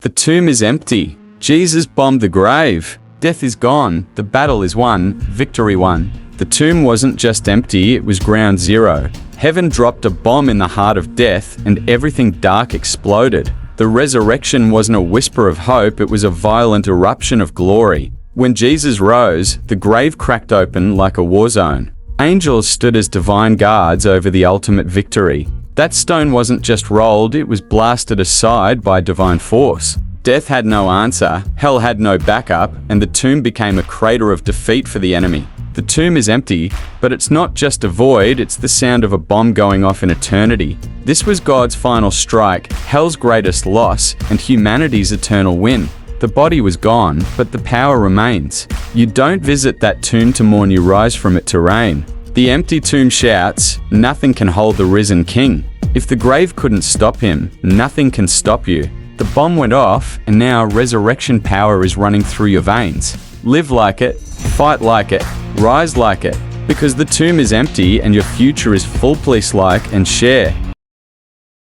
The tomb is empty. Jesus bombed the grave. Death is gone. The battle is won. Victory won. The tomb wasn't just empty, it was ground zero. Heaven dropped a bomb in the heart of death, and everything dark exploded. The resurrection wasn't a whisper of hope, it was a violent eruption of glory. When Jesus rose, the grave cracked open like a war zone. Angels stood as divine guards over the ultimate victory. That stone wasn't just rolled, it was blasted aside by divine force. Death had no answer, hell had no backup, and the tomb became a crater of defeat for the enemy. The tomb is empty, but it's not just a void, it's the sound of a bomb going off in eternity. This was God's final strike, hell's greatest loss, and humanity's eternal win. The body was gone, but the power remains. You don't visit that tomb to mourn, you rise from it to reign. The empty tomb shouts, nothing can hold the risen king. If the grave couldn't stop him, nothing can stop you. The bomb went off, and now resurrection power is running through your veins. Live like it, fight like it, rise like it, because the tomb is empty and your future is full. Please like and share.